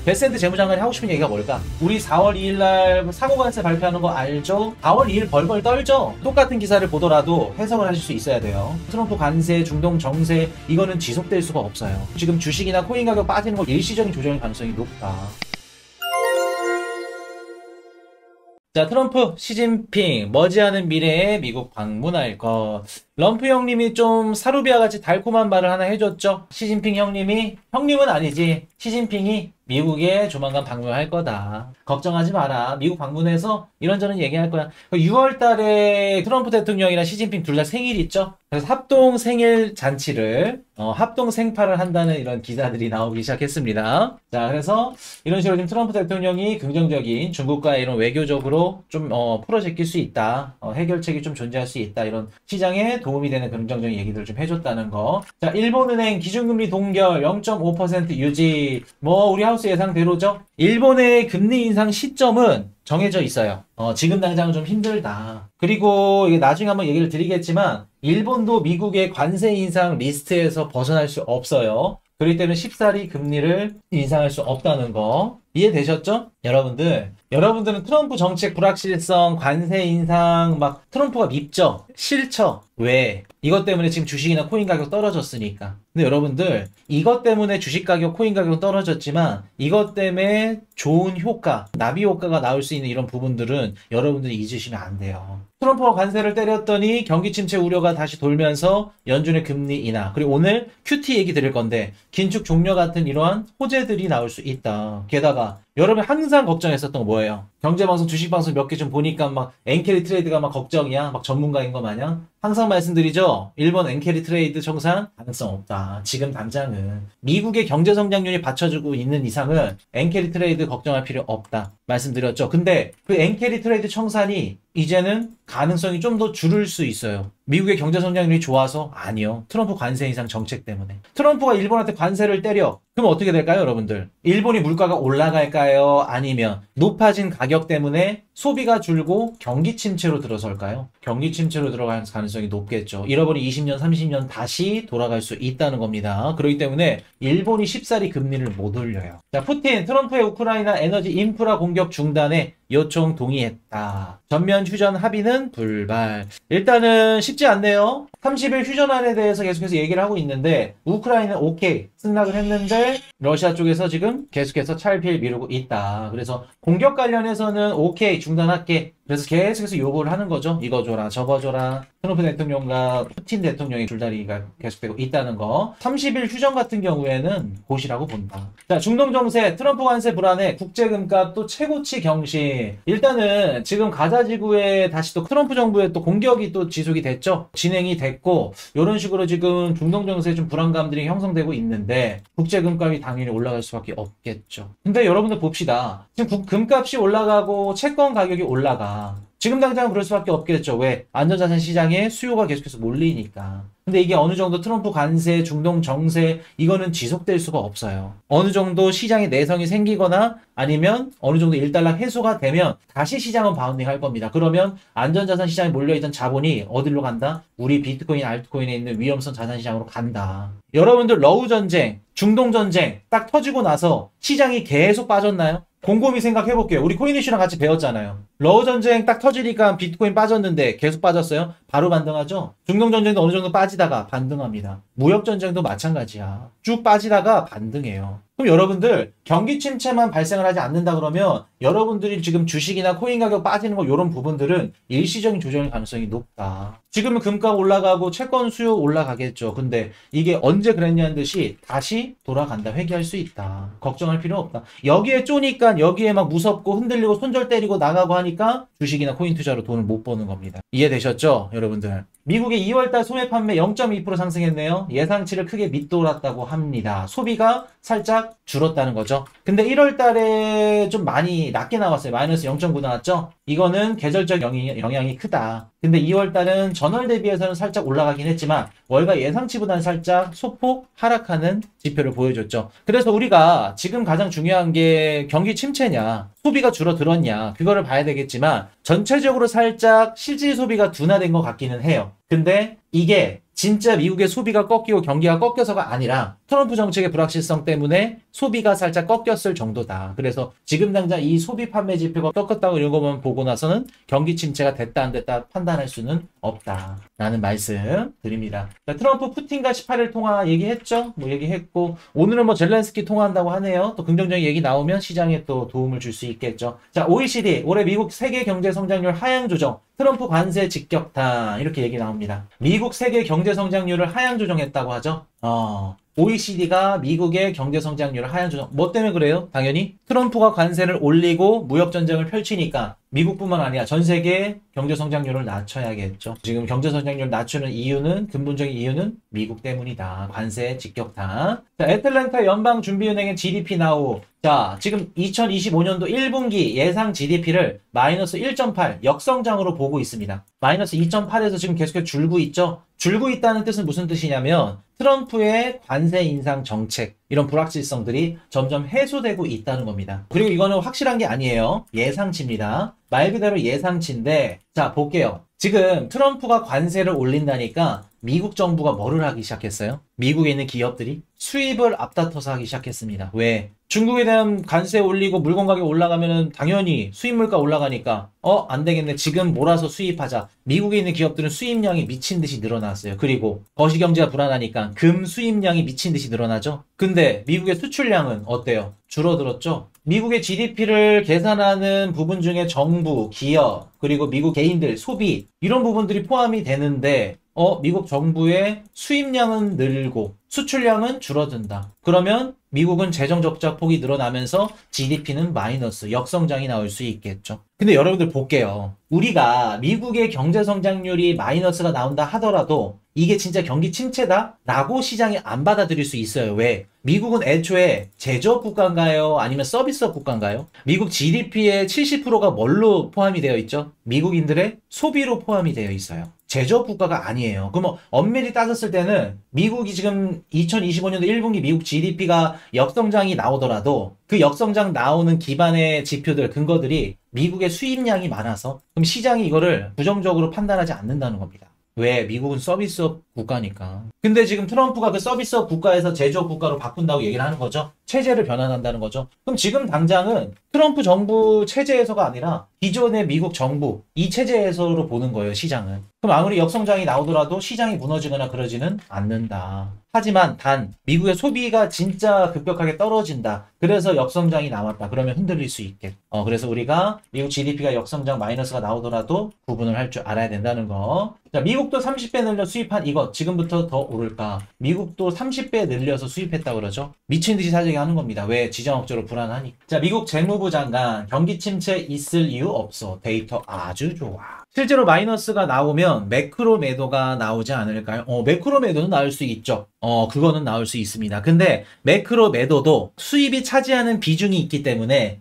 베센트 재무장관이 하고 싶은 얘기가 뭘까? 우리 4월 2일날 사고관세 발표하는 거 알죠? 4월 2일 벌벌 떨죠? 똑같은 기사를 보더라도 해석을 하실 수 있어야 돼요. 트럼프 관세, 중동 정세 이거는 지속될 수가 없어요. 지금 주식이나 코인 가격 빠지는 거 일시적인 조정일 가능성이 높다. 자, 트럼프, 시진핑, 머지않은 미래에 미국 방문할 것. 럼프 형님이 좀 사루비아 같이 달콤한 말을 하나 해줬죠. 시진핑 형님이, 형님은 아니지, 시진핑이 미국에 조만간 방문할 거다. 걱정하지 마라. 미국 방문해서 이런저런 얘기할 거야. 6월 달에 트럼프 대통령이랑 시진핑 둘 다 생일 있죠? 그래서 합동 생일 잔치를, 합동 생파를 한다는 이런 기사들이 나오기 시작했습니다. 자, 그래서 이런 식으로 지금 트럼프 대통령이 긍정적인 중국과의 이런 외교적으로 좀, 풀어제낄 수 있다. 해결책이 좀 존재할 수 있다. 이런 시장에 도움이 되는 긍정적인 얘기들을 좀 해줬다는 거. 자, 일본은행 기준금리 동결 0.5% 유지. 뭐, 우리 하우스 예상대로죠? 일본의 금리 인상 시점은 정해져 있어요. 지금 당장은 좀 힘들다. 그리고 이게 나중에 한번 얘기를 드리겠지만, 일본도 미국의 관세 인상 리스트에서 벗어날 수 없어요. 그렇기 때문에 쉽사리 금리를 인상할 수 없다는 거. 이해되셨죠? 여러분들은 트럼프 정책 불확실성, 관세 인상, 막 트럼프가 밉죠? 싫죠? 왜? 이것 때문에 지금 주식이나 코인 가격 떨어졌으니까. 근데 여러분들, 이것 때문에 주식 가격, 코인 가격 떨어졌지만, 이것 때문에 좋은 효과, 나비 효과가 나올 수 있는 이런 부분들은 여러분들이 잊으시면 안 돼요. 트럼프가 관세를 때렸더니 경기 침체 우려가 다시 돌면서 연준의 금리 인하, 그리고 오늘 QT 얘기 드릴 건데, 긴축 종료 같은 이러한 호재들이 나올 수 있다. 게다가, 여러분 항상 걱정했었던 거 뭐예요? 경제방송, 주식방송 몇 개 좀 보니까 막 엔캐리 트레이드가 막 걱정이야. 막 전문가인 거 마냥. 항상 말씀드리죠. 일본 엔캐리 트레이드 청산 가능성 없다. 지금 당장은. 미국의 경제성장률이 받쳐주고 있는 이상은 엔캐리 트레이드 걱정할 필요 없다. 말씀드렸죠. 근데 그 엔캐리 트레이드 청산이 이제는 가능성이 좀 더 줄을 수 있어요. 미국의 경제성장률이 좋아서? 아니요. 트럼프 관세 인상 정책 때문에. 트럼프가 일본한테 관세를 때려. 그럼 어떻게 될까요, 여러분들? 일본이 물가가 올라갈까요? 아니면 높아진 가격 때문에 소비가 줄고 경기 침체로 들어설까요? 경기 침체로 들어갈 가능성이 높겠죠. 잃어버린 20년, 30년 다시 돌아갈 수 있다는 겁니다. 그렇기 때문에 일본이 쉽사리 금리를 못 올려요. 자, 푸틴, 트럼프의 우크라이나 에너지 인프라 공격 중단에 요청 동의했다. 전면 휴전 합의는 불발. 일단은 쉽지 않네요. 30일 휴전안에 대해서 계속해서 얘기를 하고 있는데 우크라이나는 오케이 승낙을 했는데 러시아 쪽에서 지금 계속해서 찰필 미루고 있다. 그래서 공격 관련해서는 오케이 중단할게. 그래서 계속해서 요구를 하는 거죠. 이거 줘라 저거 줘라. 트럼프 대통령과 푸틴 대통령의 줄다리기가 계속되고 있다는 거. 30일 휴전 같은 경우에는 고시라고 본다. 자, 중동 정세, 트럼프 관세 불안해, 국제금값 또 최고치 경신. 일단은 지금 가자 지구에 다시 또 트럼프 정부의 또 공격이 또 지속이 됐죠. 진행이 됐고 이런 식으로 지금 중동 정세에 좀 불안감들이 형성되고 있는데 국제금값이 당연히 올라갈 수밖에 없겠죠. 근데 여러분들 봅시다. 지금 금값이 올라가고 채권 가격이 올라가. 지금 당장 그럴 수밖에 없겠죠. 왜? 안전자산 시장에 수요가 계속해서 몰리니까. 근데 이게 어느 정도 트럼프 관세, 중동 정세 이거는 지속될 수가 없어요. 어느 정도 시장에 내성이 생기거나 아니면 어느 정도 일단락 해소가 되면 다시 시장은 바운딩 할 겁니다. 그러면 안전자산 시장에 몰려있던 자본이 어디로 간다? 우리 비트코인, 알트코인에 있는 위험성 자산 시장으로 간다. 여러분들 러우 전쟁, 중동 전쟁 딱 터지고 나서 시장이 계속 빠졌나요? 곰곰이 생각해볼게요. 우리 코인이슈랑 같이 배웠잖아요. 러우 전쟁 딱 터지니까 비트코인 빠졌는데 계속 빠졌어요? 바로 반등하죠? 중동 전쟁도 어느 정도 빠지다가 반등합니다. 무역 전쟁도 마찬가지야. 쭉 빠지다가 반등해요. 그럼 여러분들 경기 침체만 발생을 하지 않는다 그러면 여러분들이 지금 주식이나 코인 가격 빠지는 거 이런 부분들은 일시적인 조정일 가능성이 높다. 지금은 금값 올라가고 채권 수요 올라가겠죠. 근데 이게 언제 그랬냐는 듯이 다시 돌아간다. 회귀할 수 있다. 걱정할 필요 없다. 여기에 쪼니까 여기에 막 무섭고 흔들리고 손절 때리고 나가고 하니까 주식이나 코인 투자로 돈을 못 버는 겁니다. 이해되셨죠? 여러분들. 미국의 2월달 소매 판매 0.2% 상승했네요. 예상치를 크게 밑돌았다고 합니다. 소비가 살짝 줄었다는 거죠. 근데 1월달에 좀 많이 낮게 나왔어요. 마이너스 0.9 나왔죠? 이거는 계절적 영향이 크다. 근데 2월달은 전월 대비해서는 살짝 올라가긴 했지만 월가 예상치보다는 살짝 소폭 하락하는 지표를 보여줬죠. 그래서 우리가 지금 가장 중요한 게 경기 침체냐 소비가 줄어들었냐 그거를 봐야 되겠지만 전체적으로 살짝 실질 소비가 둔화된 것 같기는 해요. 근데 이게 진짜 미국의 소비가 꺾이고 경기가 꺾여서가 아니라 트럼프 정책의 불확실성 때문에 소비가 살짝 꺾였을 정도다. 그래서 지금 당장 이 소비 판매 지표가 꺾였다고 이런 것만 보고 나서는 경기 침체가 됐다 안 됐다 판단할 수는 없다. 라는 말씀 드립니다. 자, 트럼프 푸틴과 18일 통화 얘기했죠? 뭐 얘기했고 오늘은 뭐 젤렌스키 통화한다고 하네요. 또 긍정적인 얘기 나오면 시장에 또 도움을 줄 수 있겠죠. 자, OECD 올해 미국 세계 경제 성장률 하향 조정 트럼프 관세 직격탄 이렇게 얘기 나옵니다. 미국 세계 경제 성장률을 하향 조정했다고 하죠. OECD가 미국의 경제 성장률을 하향 조정. 뭐 때문에 그래요? 당연히 트럼프가 관세를 올리고 무역 전쟁을 펼치니까 미국뿐만 아니라 전 세계 경제 성장률을 낮춰야겠죠. 지금 경제 성장률 낮추는 이유는 근본적인 이유는 미국 때문이다. 관세 직격탄. 자, 애틀랜타 연방준비은행의 GDP 나오. 자, 지금 2025년도 1분기 예상 GDP를 마이너스 1.8 역성장으로 보고 있습니다. 마이너스 2.8에서 지금 계속해서 줄고 있죠. 줄고 있다는 뜻은 무슨 뜻이냐면 트럼프의 관세 인상 정책 이런 불확실성들이 점점 해소되고 있다는 겁니다. 그리고 이거는 확실한 게 아니에요. 예상치입니다. 말 그대로 예상치인데 자 볼게요. 지금 트럼프가 관세를 올린다니까 미국 정부가 뭐를 하기 시작했어요? 미국에 있는 기업들이 수입을 앞다퉈서 하기 시작했습니다. 왜? 중국에 대한 관세 올리고 물건 가격 올라가면은 당연히 수입 물가 올라가니까 안 되겠네. 지금 몰아서 수입하자. 미국에 있는 기업들은 수입량이 미친 듯이 늘어났어요. 그리고 거시경제가 불안하니까 금 수입량이 미친 듯이 늘어나죠. 근데 미국의 수출량은 어때요? 줄어들었죠. 미국의 GDP를 계산하는 부분 중에 정부, 기업, 그리고 미국 개인들, 소비 이런 부분들이 포함이 되는데 미국 정부의 수입량은 늘고 수출량은 줄어든다. 그러면 미국은 재정 적자 폭이 늘어나면서 GDP는 마이너스, 역성장이 나올 수 있겠죠. 근데 여러분들 볼게요. 우리가 미국의 경제 성장률이 마이너스가 나온다 하더라도 이게 진짜 경기 침체다? 라고 시장이 안 받아들일 수 있어요. 왜? 미국은 애초에 제조업 국가인가요? 아니면 서비스업 국가인가요? 미국 GDP의 70%가 뭘로 포함이 되어 있죠? 미국인들의 소비로 포함이 되어 있어요. 제조업 국가가 아니에요. 그럼 엄밀히 따졌을 때는 미국이 지금 2025년도 1분기 미국 GDP가 역성장이 나오더라도 그 역성장 나오는 기반의 지표들, 근거들이 미국의 수입량이 많아서 그럼 시장이 이거를 부정적으로 판단하지 않는다는 겁니다. 왜? 미국은 서비스업 국가니까. 근데 지금 트럼프가 그 서비스업 국가에서 제조업 국가로 바꾼다고 얘기를 하는 거죠. 체제를 변환한다는 거죠. 그럼 지금 당장은 트럼프 정부 체제에서가 아니라 기존의 미국 정부 이 체제에서로 보는 거예요. 시장은. 그럼 아무리 역성장이 나오더라도 시장이 무너지거나 그러지는 않는다. 하지만 단 미국의 소비가 진짜 급격하게 떨어진다. 그래서 역성장이 나왔다. 그러면 흔들릴 수 있겠. 그래서 우리가 미국 GDP가 역성장 마이너스가 나오더라도 구분을 할 줄 알아야 된다는 거. 자, 미국도 30배 늘려 수입한 이것 지금부터 더 오를까? 미국도 30배 늘려서 수입했다 그러죠. 미친 듯이 사재기 하는 겁니다. 왜? 지정 억제로 불안하니. 자, 미국 재무부 장관 경기 침체 있을 이유 없어. 데이터 아주 좋아. 실제로 마이너스가 나오면 매크로 매도가 나오지 않을까요? 매크로 매도는 나올 수 있죠. 그거는 나올 수 있습니다. 근데 매크로 매도도 수입이 차지하는 비중이 있기 때문에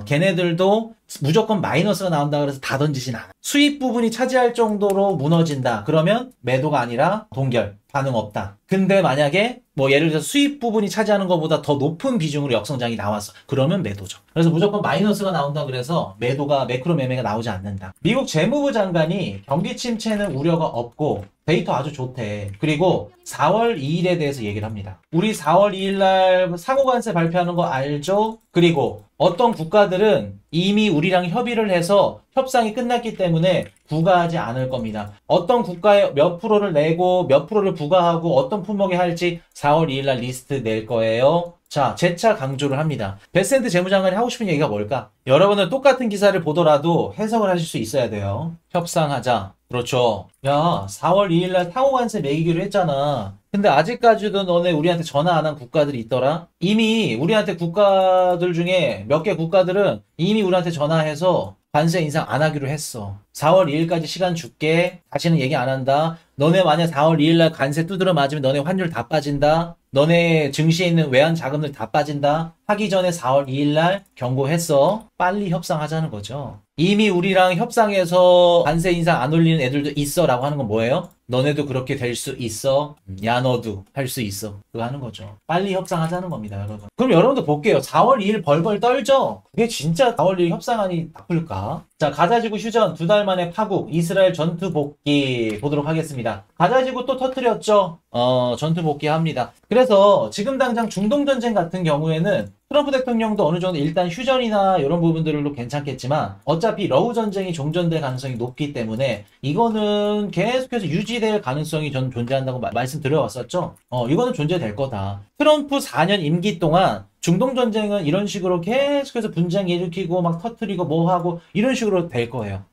걔네들도 무조건 마이너스가 나온다 그래서 다 던지진 않아. 수입 부분이 차지할 정도로 무너진다. 그러면 매도가 아니라 동결, 반응 없다. 근데 만약에 뭐 예를 들어서 수입 부분이 차지하는 것보다 더 높은 비중으로 역성장이 나왔어. 그러면 매도죠. 그래서 무조건 마이너스가 나온다 그래서 매크로 매매가 나오지 않는다. 미국 재무부 장관이 경기 침체는 우려가 없고 데이터 아주 좋대. 그리고 4월 2일에 대해서 얘기를 합니다. 우리 4월 2일 날 상호관세 발표하는 거 알죠? 그리고 어떤 국가들은 이미 우리랑 협의를 해서 협상이 끝났기 때문에 부과하지 않을 겁니다. 어떤 국가에 몇 프로를 내고 몇 프로를 부과하고 어떤 품목에 할지 4월 2일 날 리스트 낼 거예요. 자, 재차 강조를 합니다. 베센트 재무장관이 하고 싶은 얘기가 뭘까? 여러분은 똑같은 기사를 보더라도 해석을 하실 수 있어야 돼요. 협상하자. 그렇죠. 야, 4월 2일 날 상호관세 매기기로 했잖아. 근데 아직까지도 너네 우리한테 전화 안 한 국가들이 있더라? 이미 우리한테 국가들 중에 몇 개 국가들은 이미 우리한테 전화해서 관세 인상 안 하기로 했어. 4월 2일까지 시간 줄게. 다시는 얘기 안 한다. 너네 만약 4월 2일 날 관세 두드려 맞으면 너네 환율 다 빠진다. 너네 증시에 있는 외환 자금들 다 빠진다. 하기 전에 4월 2일 날 경고했어. 빨리 협상하자는 거죠. 이미 우리랑 협상해서 관세 인상 안 올리는 애들도 있어 라고 하는 건 뭐예요? 너네도 그렇게 될 수 있어. 야, 너도 할 수 있어. 그거 하는 거죠. 빨리 협상하자는 겁니다, 여러분. 그럼 여러분들 볼게요. 4월 2일 벌벌 떨죠? 그게 진짜 4월 2일 협상안이 나쁠까? 자, 가자지구 휴전 2달 만에 파국, 이스라엘 전투 복귀 보도록 하겠습니다. 가자지구 또 터뜨렸죠? 전투 복귀합니다. 그래서 지금 당장 중동전쟁 같은 경우에는 트럼프 대통령도 어느 정도 일단 휴전이나 이런 부분들로 괜찮겠지만 어차피 러우 전쟁이 종전될 가능성이 높기 때문에 이거는 계속해서 유지될 가능성이 전 존재한다고 말씀드려왔었죠. 이거는 존재될 거다. 트럼프 4년 임기 동안 중동전쟁은 이런 식으로 계속해서 분쟁 일으키고 막 터트리고 뭐 하고 이런 식으로 될 거예요.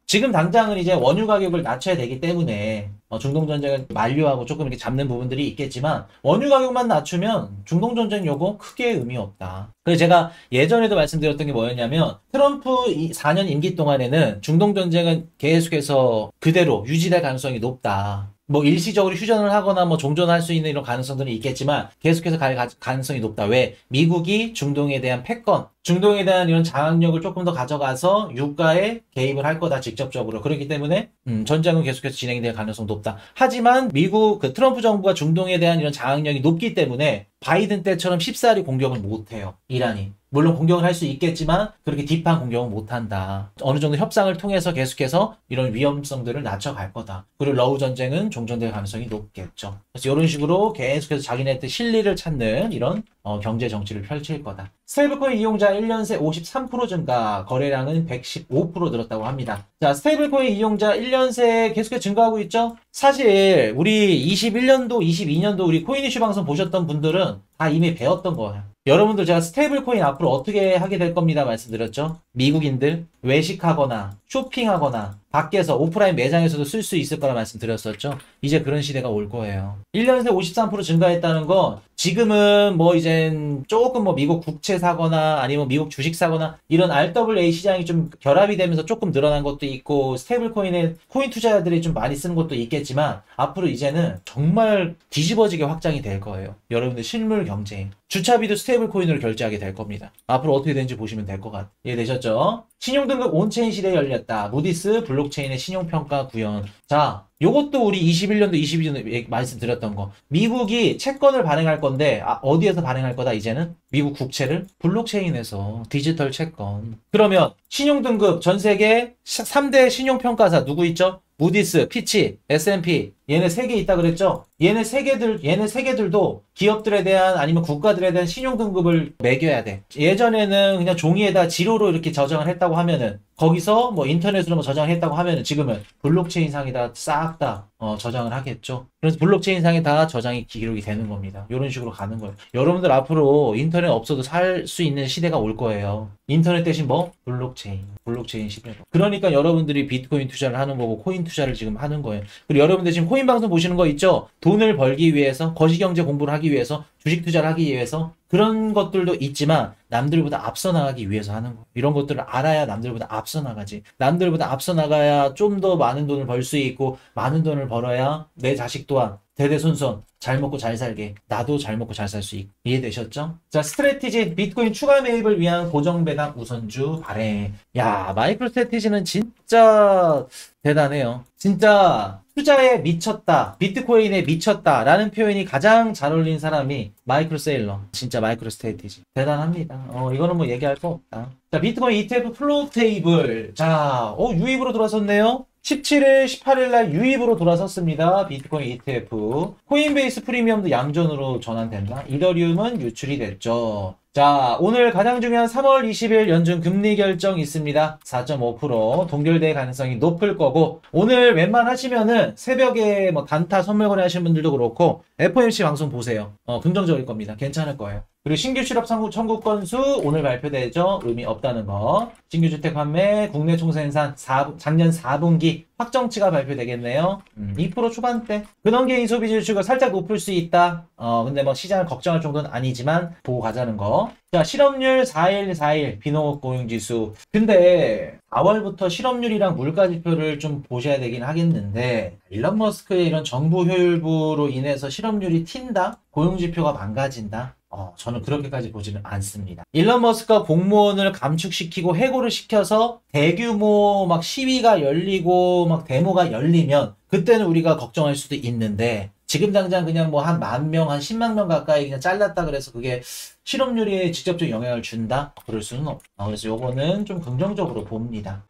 지금 당장은 이제 원유 가격을 낮춰야 되기 때문에 중동전쟁을 만류하고 조금 이렇게 잡는 부분들이 있겠지만 원유 가격만 낮추면 중동전쟁 요거 크게 의미 없다. 그래서 제가 예전에도 말씀드렸던 게 뭐였냐면 트럼프 4년 임기 동안에는 중동전쟁은 계속해서 그대로 유지될 가능성이 높다. 뭐 일시적으로 휴전을 하거나 뭐 종전할 수 있는 이런 가능성들은 있겠지만 계속해서 갈 가능성이 높다. 왜? 미국이 중동에 대한 패권, 중동에 대한 이런 장악력을 조금 더 가져가서 유가에 개입을 할 거다, 직접적으로. 그렇기 때문에 전쟁은 계속해서 진행이 될 가능성이 높다. 하지만 미국 트럼프 정부가 중동에 대한 이런 장악력이 높기 때문에 바이든 때처럼 쉽사리 공격을 못해요, 이란이. 물론 공격을 할 수 있겠지만 그렇게 딥한 공격은 못한다. 어느 정도 협상을 통해서 계속해서 이런 위험성들을 낮춰갈 거다. 그리고 러우 전쟁은 종전될 가능성이 높겠죠. 그래서 이런 식으로 계속해서 자기네들 실리를 찾는 이런 경제 정치를 펼칠 거다. 스테이블코인 이용자 1년 새 53% 증가, 거래량은 115% 늘었다고 합니다. 자, 스테이블코인 이용자 1년 새 계속해서 증가하고 있죠? 사실 우리 21년도, 22년도 우리 코인 이슈 방송 보셨던 분들은 다 이미 배웠던 거예요. 여러분들 제가 스테이블 코인 앞으로 어떻게 하게 될 겁니다 말씀드렸죠? 미국인들 외식하거나 쇼핑하거나 밖에서 오프라인 매장에서도 쓸 수 있을 거라 말씀드렸었죠? 이제 그런 시대가 올 거예요. 1년 새 53% 증가했다는 건 지금은 뭐 이젠 조금 뭐 미국 국채 사거나 아니면 미국 주식 사거나 이런 RWA 시장이 좀 결합이 되면서 조금 늘어난 것도 있고 스테이블 코인에 코인 투자자들이 좀 많이 쓰는 것도 있겠지만 앞으로 이제는 정말 뒤집어지게 확장이 될 거예요. 여러분들 실물 경제. 주차비도 스테이블 코인으로 결제하게 될 겁니다. 앞으로 어떻게 되는지 보시면 될 것 같아요. 이해되셨죠? 신용등급 온체인 시대에 열렸다. 무디스 블록체인의 신용평가 구현. 자, 요것도 우리 21년도, 22년도 말씀드렸던 거. 미국이 채권을 발행할 건데 어디에서 발행할 거다 이제는? 미국 국채를? 블록체인에서 디지털 채권. 그러면 신용등급 전 세계 3대 신용평가사 누구 있죠? 무디스, 피치, S&P 얘네 3개 있다 그랬죠? 얘네 세 개들도 기업들에 대한 아니면 국가들에 대한 신용 등급을 매겨야 돼. 예전에는 그냥 종이에다 지로로 이렇게 저장을 했다고 하면은 거기서 뭐 인터넷으로 뭐 저장을 했다고 하면은 지금은 블록체인 상에다 싹 다 저장을 하겠죠. 그래서 블록체인 상에 다 저장이 기록이 되는 겁니다. 이런 식으로 가는 거예요. 여러분들 앞으로 인터넷 없어도 살 수 있는 시대가 올 거예요. 인터넷 대신 뭐? 블록체인 시대로. 그러니까 여러분들이 비트코인 투자를 하는 거고 코인 투자를 지금 하는 거예요. 그리고 여러분들 지금 코인 방송 보시는 거 있죠? 돈을 벌기 위해서, 거시경제 공부를 하기 위해서, 주식 투자를 하기 위해서 그런 것들도 있지만 남들보다 앞서 나가기 위해서 하는 거. 이런 것들을 알아야 남들보다 앞서 나가지. 남들보다 앞서 나가야 좀 더 많은 돈을 벌 수 있고 많은 돈을 벌어야 내 자식 또한 대대손손 잘 먹고 잘 살게, 나도 잘 먹고 잘 살 수 있고. 이해되셨죠? 자, 스트래티지 비트코인 추가 매입을 위한 고정배당 우선주 발행. 야, 마이크로 스트래티지는 진짜 대단해요. 진짜 투자에 미쳤다, 비트코인에 미쳤다 라는 표현이 가장 잘 어울리는 사람이 마이크로 세일러. 진짜 마이크로 스트래티지 대단합니다. 이거는 뭐 얘기할 거 없다. 자, 비트코인 ETF 플로우 테이블. 자, 유입으로 들어섰네요. 17일, 18일 날 유입으로 돌아섰습니다. 비트코인 ETF. 코인베이스 프리미엄도 양전으로 전환된다. 이더리움은 유출이 됐죠. 자, 오늘 가장 중요한 3월 20일 연준 금리 결정 있습니다. 4.5% 동결될 가능성이 높을 거고, 오늘 웬만하시면은 새벽에 뭐 단타 선물 거래 하시는 분들도 그렇고 FOMC 방송 보세요. 긍정적일 겁니다. 괜찮을 거예요. 그리고 신규 실업 청구 건수 오늘 발표되죠. 의미 없다는 거. 신규 주택 판매, 국내 총생산 작년 4분기 확정치가 발표되겠네요. 2% 초반대. 근원개인 소비 지수가 살짝 높을 수 있다. 근데 뭐 시장을 걱정할 정도는 아니지만 보고 가자는 거. 자, 실업률 4일 비농업 고용지수. 근데 4월부터 실업률이랑 물가 지표를 좀 보셔야 되긴 하겠는데 일론 머스크의 이런 정부 효율부로 인해서 실업률이 튄다? 고용지표가 망가진다? 저는 그렇게까지 보지는 않습니다. 일론 머스크가 공무원을 감축시키고 해고를 시켜서 대규모 막 시위가 열리고 막 데모가 열리면 그때는 우리가 걱정할 수도 있는데 지금 당장 그냥 뭐 한 10,000명, 한 10만 명 가까이 그냥 잘랐다 그래서 그게 실업률에 직접적 영향을 준다? 그럴 수는 없죠. 그래서 요거는 좀 긍정적으로 봅니다.